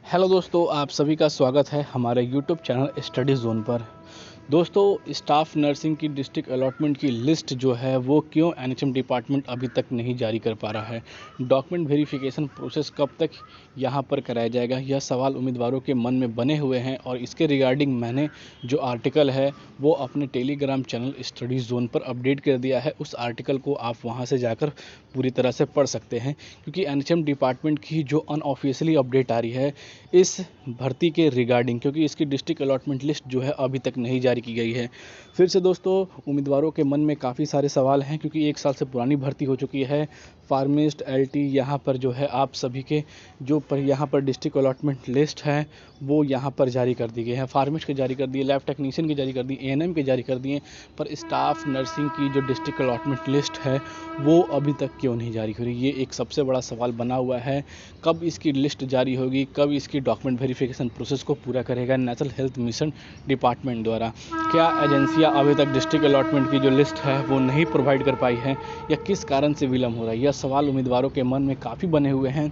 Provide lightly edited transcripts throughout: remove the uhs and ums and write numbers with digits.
Hello दोस्तों, आप सभी का स्वागत है हमारे यूट्यूब चैनल स्टडी जोन पर। दोस्तों, स्टाफ नर्सिंग की डिस्ट्रिक्ट अलॉटमेंट की लिस्ट जो है वो क्यों एनएचएम डिपार्टमेंट अभी तक नहीं जारी कर पा रहा है, डॉक्यूमेंट वेरिफिकेशन प्रोसेस कब तक यहां पर कराया जाएगा, यह सवाल उम्मीदवारों के मन में बने हुए हैं। और इसके रिगार्डिंग मैंने जो आर्टिकल है वो अपने टेलीग्राम चैनल स्टडी जोन पर अपडेट कर दिया है। उस आर्टिकल को आप वहां से जाकर पूरी तरह से पढ़ सकते हैं, क्योंकि एनएचएम डिपार्टमेंट की जो अनऑफिशियली अपडेट आ रही है इस भर्ती के रिगार्डिंग, क्योंकि इसकी डिस्ट्रिक्ट अलॉटमेंट लिस्ट जो है अभी तक नहीं जारी की गई है। फिर से दोस्तों, उम्मीदवारों के मन में काफ़ी सारे सवाल हैं, क्योंकि 1 साल से पुरानी भर्ती हो चुकी है। फार्मिस्ट एलटी यहाँ पर जो है आप सभी के जो पर यहाँ पर डिस्ट्रिक्ट अलॉटमेंट लिस्ट है वो यहाँ पर जारी कर दी गई है। फार्मिस्ट के जारी कर दिए, लैब टेक्नीशियन की जारी कर दी, एएनएम के जारी कर दिए, पर स्टाफ नर्सिंग की जो डिस्ट्रिक्ट अलॉटमेंट लिस्ट है वो अभी तक क्यों नहीं जारी हो रही, ये एक सबसे बड़ा सवाल बना हुआ है। कब इसकी लिस्ट जारी होगी, कब इसकी डॉक्यूमेंट वेरिफिकेशन प्रोसेस को पूरा करेगा नेशनल हेल्थ मिशन डिपार्टमेंट द्वारा। क्या एजेंसियां अभी तक डिस्ट्रिक्ट अलॉटमेंट की जो लिस्ट है वो नहीं प्रोवाइड कर पाई है, या किस कारण से विलम्ब हो रहा है, यह सवाल उम्मीदवारों के मन में काफ़ी बने हुए हैं।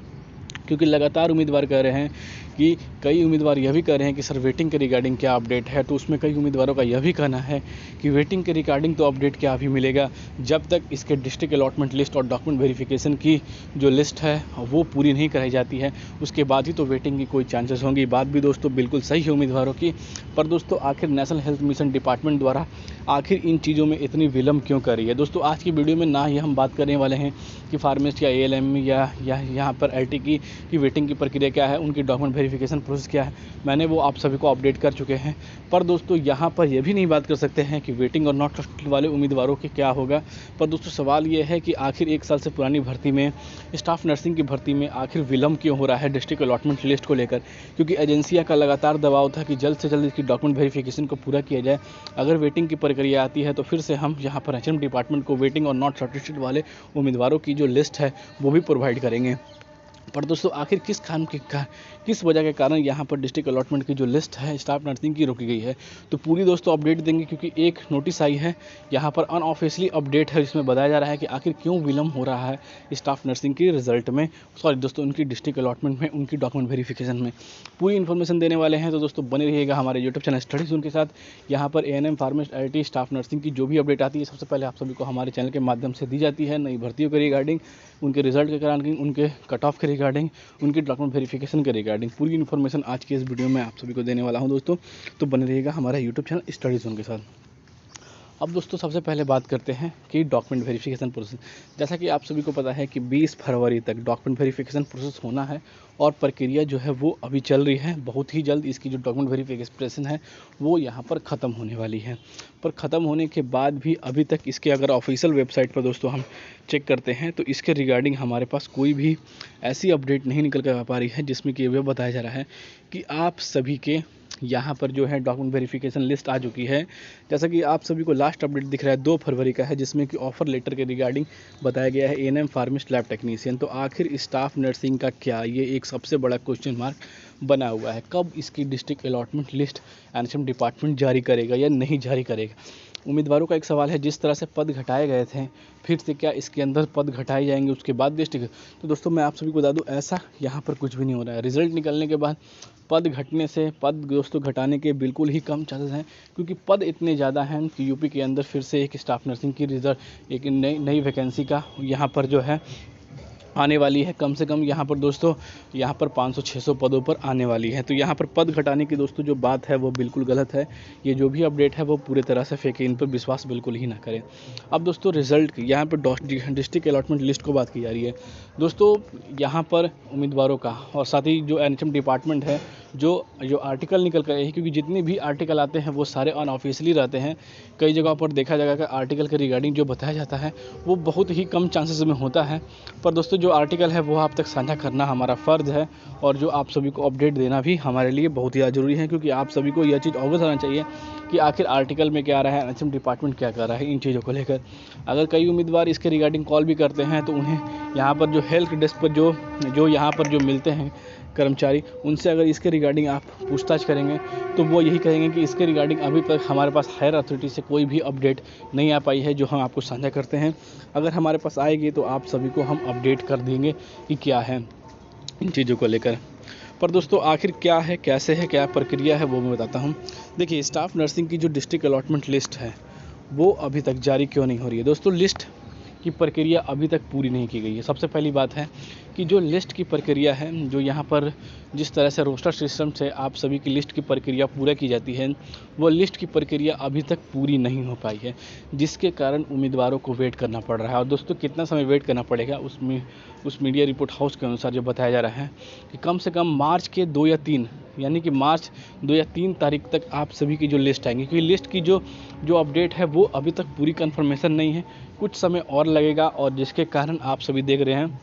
क्योंकि लगातार उम्मीदवार कह रहे हैं कि कई उम्मीदवार यह भी कह रहे हैं कि सर वेटिंग के रिगार्डिंग क्या अपडेट है, तो उसमें कई उम्मीदवारों का यह भी कहना है कि वेटिंग के रिगार्डिंग तो अपडेट क्या अभी मिलेगा जब तक इसके डिस्ट्रिक्ट अलॉटमेंट लिस्ट और डॉक्यूमेंट वेरिफिकेशन की जो लिस्ट है वो पूरी नहीं कराई जाती है, उसके बाद ही तो वेटिंग की कोई चांसेस होंगी। बात भी दोस्तों बिल्कुल सही है उम्मीदवारों की। पर दोस्तों, आखिर नेशनल हेल्थ मिशन डिपार्टमेंट द्वारा आखिर इन चीज़ों में इतनी विलम्ब क्यों कर रही है। दोस्तों, आज की वीडियो में ना ही हम बात करने वाले हैं कि फार्मिस्ट या एएलएम या यहाँ पर एलटी की वेटिंग की प्रक्रिया क्या है, उनकी डॉक्यूमेंट वेरिफिकेशन प्रोसेस क्या है, मैंने वो आप सभी को अपडेट कर चुके हैं। पर दोस्तों, यहाँ पर यह भी नहीं बात कर सकते हैं कि वेटिंग और नॉट ट्रस्टेड वाले उम्मीदवारों के क्या होगा। पर दोस्तों, सवाल ये है कि आखिर 1 साल से पुरानी भर्ती में, स्टाफ नर्सिंग की भर्ती में आखिर विलम्ब क्यों हो रहा है डिस्ट्रिक्ट अलॉटमेंट लिस्ट को लेकर। क्योंकि एजेंसियाँ का लगातार दबाव था कि जल्द से जल्द इसकी डॉक्यूमेंट वेरिफिकेशन को पूरा किया जाए। अगर वेटिंग की प्रक्रिया आती है तो फिर से हम यहाँ पर एचएम डिपार्टमेंट को वेटिंग और नॉट शॉर्टलिस्टेड वाले उम्मीदवारों की जो लिस्ट है वो भी प्रोवाइड करेंगे। पर दोस्तों, आखिर किस वजह के कारण यहाँ पर डिस्ट्रिक्ट अलॉटमेंट की जो लिस्ट है स्टाफ नर्सिंग की रोकी गई है, तो पूरी दोस्तों अपडेट देंगे। क्योंकि एक नोटिस आई है यहाँ पर अनऑफिशियली अपडेट है, जिसमें बताया जा रहा है कि आखिर क्यों विलम्ब हो रहा है स्टाफ नर्सिंग की रिजल्ट में, सॉरी दोस्तों, उनकी डिस्ट्रिक्ट अलॉटमेंट में, उनकी डॉक्यूमेंट वेरिफिकेशन में पूरी इन्फॉर्मेशन देने वाले हैं। तो दोस्तों बने रहिएगा हमारे यूट्यूब चैनल स्टडी जोन के साथ। यहाँ पर एएनएम, फार्मिस्ट, एलटी, स्टाफ नर्सिंग की जो भी अपडेट आती है सबसे पहले आप सभी को हमारे चैनल के माध्यम से दी जाती है। नई भर्तियों के रिगार्डिंग, उनके रिजल्ट के रिगार्डिंग, उनके कट ऑफ के रिगार्डिंग, उनकी डॉक्यूमेंट वेरिफिकेशन के रिगार्डिंग पूरी इन्फॉर्मेशन आज के इस वीडियो में आप सभी को देने वाला हूं दोस्तों। तो बने रहिएगा हमारा यूट्यूब चैनल स्टडी जोन के साथ। अब दोस्तों, सबसे पहले बात करते हैं कि डॉक्यूमेंट वेरिफिकेशन प्रोसेस। जैसा कि आप सभी को पता है कि 20 फरवरी तक डॉक्यूमेंट वेरिफिकेशन प्रोसेस होना है और प्रक्रिया जो है वो अभी चल रही है। बहुत ही जल्द इसकी जो डॉक्यूमेंट वेरिफिकेशन है वो यहाँ पर ख़त्म होने वाली है। पर ख़त्म होने के बाद भी अभी तक इसके अगर ऑफिशियल वेबसाइट पर दोस्तों हम चेक करते हैं तो इसके रिगार्डिंग हमारे पास कोई भी ऐसी अपडेट नहीं निकल कर आ पा रही है जिसमें कि यह बताया जा रहा है कि आप सभी के यहाँ पर जो है डॉक्यूमेंट वेरिफिकेशन लिस्ट आ चुकी है। जैसा कि आप सभी को लास्ट अपडेट दिख रहा है 2 फरवरी का है, जिसमें कि ऑफर लेटर के रिगार्डिंग बताया गया है एएनएम, फार्मिस्ट, लैब टेक्नीशियन। तो आखिर स्टाफ नर्सिंग का क्या, ये एक सबसे बड़ा क्वेश्चन मार्क बना हुआ है। कब इसकी district allotment list NHM department जारी करेगा या नहीं जारी करेगा। उम्मीदवारों का एक सवाल है, जिस तरह से पद घटाए गए थे फिर से क्या इसके अंदर पद घटाए जाएंगे उसके बाद डिस्ट्रिक्ट। तो दोस्तों, मैं आप सभी को बता दूं, ऐसा यहाँ पर कुछ भी नहीं हो रहा है। रिजल्ट निकलने के बाद पद घटने से, पद दोस्तों घटाने के बिल्कुल ही कम चांसेस हैं, क्योंकि पद इतने ज़्यादा हैं कि यूपी के अंदर फिर से एक स्टाफ नर्सिंग की रिजल्ट, एक नई वैकेंसी का यहाँ पर जो है आने वाली है। कम से कम यहाँ पर दोस्तों, यहाँ पर 500-600 पदों पर आने वाली है। तो यहाँ पर पद घटाने की दोस्तों जो बात है वो बिल्कुल गलत है। ये जो भी अपडेट है वो पूरे तरह से फेक है, इन पर विश्वास बिल्कुल ही ना करें। अब दोस्तों, रिजल्ट की यहाँ पर डिस्ट्रिक्ट अलॉटमेंट लिस्ट को बात की जा रही है। दोस्तों, यहाँ पर उम्मीदवारों का और साथ ही जो एनएचएम डिपार्टमेंट है जो आर्टिकल निकल कर है, क्योंकि जितने भी आर्टिकल आते हैं वो सारे अनऑफिशियली रहते हैं। कई जगहों पर देखा जाएगा कि आर्टिकल के रिगार्डिंग जो बताया जाता है वो बहुत ही कम चांसेस में होता है। पर दोस्तों, जो आर्टिकल है वो आप तक साझा करना हमारा फ़र्ज़ है, और जो आप सभी को अपडेट देना भी हमारे लिए बहुत ही ज़्यादा ज़रूरी है। क्योंकि आप सभी को यह चीज़ अवगत होना चाहिए कि आखिर आर्टिकल में क्या आ रहा है, एनएचएम डिपार्टमेंट क्या कर रहा है इन चीज़ों को लेकर। अगर कई उम्मीदवार इसके रिगार्डिंग कॉल भी करते हैं तो उन्हें यहाँ पर जो हेल्थ डेस्क पर जो यहाँ पर जो मिलते हैं कर्मचारी, उनसे अगर इसके रिगार्डिंग आप पूछताछ करेंगे तो वो यही कहेंगे कि इसके रिगार्डिंग अभी तक हमारे पास हायर अथॉरिटी से कोई भी अपडेट नहीं आ पाई है जो हम आपको साझा करते हैं। अगर हमारे पास आएगी तो आप सभी को हम अपडेट कर देंगे कि क्या है इन चीज़ों को लेकर। पर दोस्तों आखिर क्या है, कैसे है, क्या प्रक्रिया है, वो मैं बताता हूँ। देखिए, स्टाफ नर्सिंग की जो डिस्ट्रिक्ट अलॉटमेंट लिस्ट है वो अभी तक जारी क्यों नहीं हो रही है। दोस्तों, लिस्ट की प्रक्रिया अभी तक पूरी नहीं की गई है। सबसे पहली बात है कि जो लिस्ट की प्रक्रिया है, जो यहाँ पर जिस तरह से रोस्टर सिस्टम से आप सभी की लिस्ट की प्रक्रिया पूरा की जाती है, वो लिस्ट की प्रक्रिया अभी तक पूरी नहीं हो पाई है, जिसके कारण उम्मीदवारों को वेट करना पड़ रहा है। और दोस्तों, कितना समय वेट करना पड़ेगा, उस मीडिया रिपोर्ट हाउस के अनुसार जो बताया जा रहा है कि कम से कम मार्च के 2 या 3, यानी कि मार्च 2 या 3 तारीख तक आप सभी की जो लिस्ट आएंगी, क्योंकि लिस्ट की जो अपडेट है वो अभी तक पूरी कन्फर्मेशन नहीं है, कुछ समय और लगेगा। और जिसके कारण आप सभी देख रहे हैं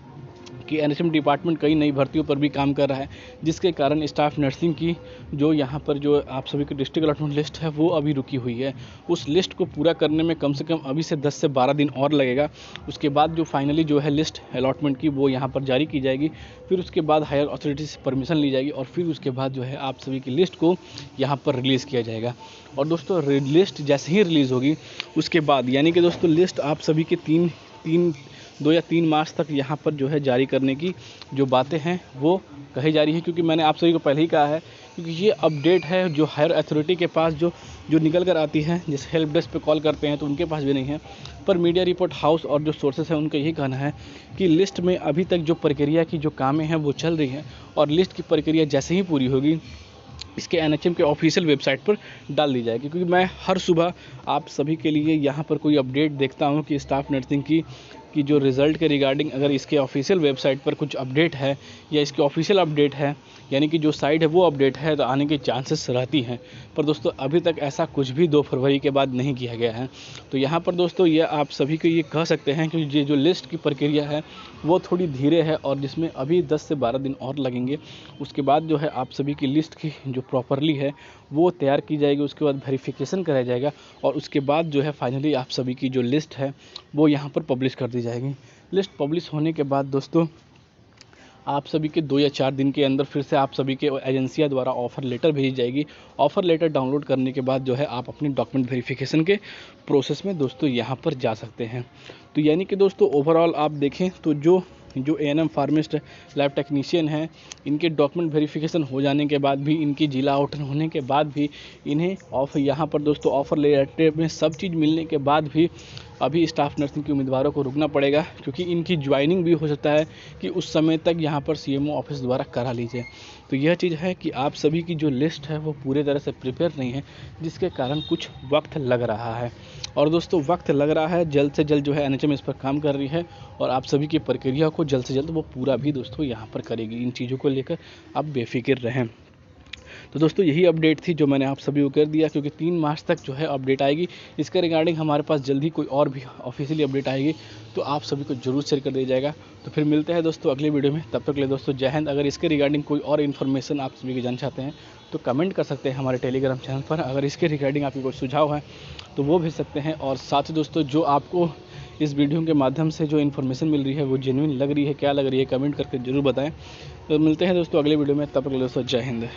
कि एनएचएम डिपार्टमेंट कई नई भर्तियों पर भी काम कर रहा है, जिसके कारण स्टाफ नर्सिंग की जो यहाँ पर जो आप सभी की डिस्ट्रिक्ट अलॉटमेंट लिस्ट है वो अभी रुकी हुई है। उस लिस्ट को पूरा करने में कम से कम अभी से 10 से 12 दिन और लगेगा। उसके बाद जो फाइनली जो है लिस्ट अलॉटमेंट की वो यहाँ पर जारी की जाएगी, फिर उसके बाद हायर अथॉरिटी से परमिशन ली जाएगी और फिर उसके बाद जो है आप सभी की लिस्ट को यहाँ पर रिलीज़ किया जाएगा। और दोस्तों, लिस्ट जैसे ही रिलीज़ होगी उसके बाद, यानी कि दोस्तों लिस्ट आप सभी के 2 या 3 मार्च तक यहाँ पर जो है जारी करने की जो बातें हैं वो कही जा रही है, क्योंकि मैंने आप सभी को पहले ही कहा है, क्योंकि ये अपडेट है जो हायर अथॉरिटी के पास जो निकल कर आती है, जिस हेल्प डेस्क पे कॉल करते हैं तो उनके पास भी नहीं है। पर मीडिया रिपोर्ट हाउस और जो सोर्सेस हैं उनका यही कहना है कि लिस्ट में अभी तक जो प्रक्रिया की जो कामें हैं वो चल रही हैं, और लिस्ट की प्रक्रिया जैसे ही पूरी होगी इसके एनएचएम के ऑफिशियल वेबसाइट पर डाल दी जाएगी। क्योंकि मैं हर सुबह आप सभी के लिए यहाँ पर कोई अपडेट देखता हूँ कि स्टाफ नर्सिंग की जो रिज़ल्ट के रिगार्डिंग अगर इसके ऑफिशियल वेबसाइट पर कुछ अपडेट है या इसकी ऑफिशियल अपडेट है, यानी कि जो साइट है वो अपडेट है, तो आने के चांसेस रहती हैं। पर दोस्तों, अभी तक ऐसा कुछ भी 2 फरवरी के बाद नहीं किया गया है। तो यहाँ पर दोस्तों ये आप सभी को ये कह सकते हैं कि ये जो लिस्ट की प्रक्रिया है वो थोड़ी धीरे है, और जिसमें अभी 10 से 12 दिन और लगेंगे। उसके बाद जो है आप सभी की लिस्ट की जो प्रॉपरली है वो तैयार की जाएगी, उसके बाद वेरिफिकेशन कराया जाएगा, और उसके बाद जो है फाइनली आप सभी की जो लिस्ट है वो यहाँ पर पब्लिश कर दी जाएगी। लिस्ट पब्लिश होने के बाद दोस्तों आप सभी के 2 या 4 दिन के अंदर फिर से आप सभी के एजेंसियां द्वारा ऑफ़र लेटर भेजी जाएगी। ऑफ़र लेटर डाउनलोड करने के बाद जो है आप अपनी डॉक्यूमेंट वेरिफिकेशन के प्रोसेस में दोस्तों यहाँ पर जा सकते हैं। तो यानी कि दोस्तों ओवरऑल आप देखें तो जो एएनएम फार्मिस्ट लैब टेक्नीशियन हैं, इनके डॉक्यूमेंट वेरिफिकेशन हो जाने के बाद भी, इनकी जिला आउटर होने के बाद भी, इन्हें यहाँ पर दोस्तों ऑफ़र लेटर में सब चीज़ मिलने के बाद भी अभी स्टाफ नर्सिंग के उम्मीदवारों को रुकना पड़ेगा, क्योंकि इनकी ज्वाइनिंग भी हो सकता है कि उस समय तक यहाँ पर सीएमओ ऑफिस द्वारा करा लीजिए। तो यह चीज़ है कि आप सभी की जो लिस्ट है वो पूरे तरह से प्रिपेयर नहीं है, जिसके कारण कुछ वक्त लग रहा है। और दोस्तों, वक्त लग रहा है, जल्द से जल्द जो है एनएचएम इस पर काम कर रही है, और आप सभी की प्रक्रिया को जल्द से जल्द वो पूरा भी दोस्तों यहाँ पर करेगी। इन चीज़ों को लेकर आप बेफिक्र रहें। तो दोस्तों, यही अपडेट थी जो मैंने आप सभी को कर दिया, क्योंकि 3 मार्च तक जो है अपडेट आएगी। इसके रिगार्डिंग हमारे पास जल्द ही कोई और भी ऑफिशियली अपडेट आएगी, तो आप सभी को जरूर शेयर कर दिया जाएगा। तो फिर मिलते हैं दोस्तों अगले वीडियो में, तब तक के लिए दोस्तों जय हिंद। अगर इसके रिगार्डिंग कोई और इन्फॉर्मेशन आप सभी को जानना चाहते हैं तो कमेंट कर सकते हैं हमारे टेलीग्राम चैनल पर। अगर इसके रिगार्डिंग आपकी कोई सुझाव है तो वो भेज सकते हैं। और साथ ही दोस्तों, जो आपको इस वीडियो के माध्यम से जो इन्फॉर्मेशन मिल रही है वो जेन्युइन लग रही है, क्या लग रही है, कमेंट करके जरूर बताएं। तो मिलते हैं दोस्तों अगले वीडियो में, तब तक के लिए दोस्तों जय हिंद।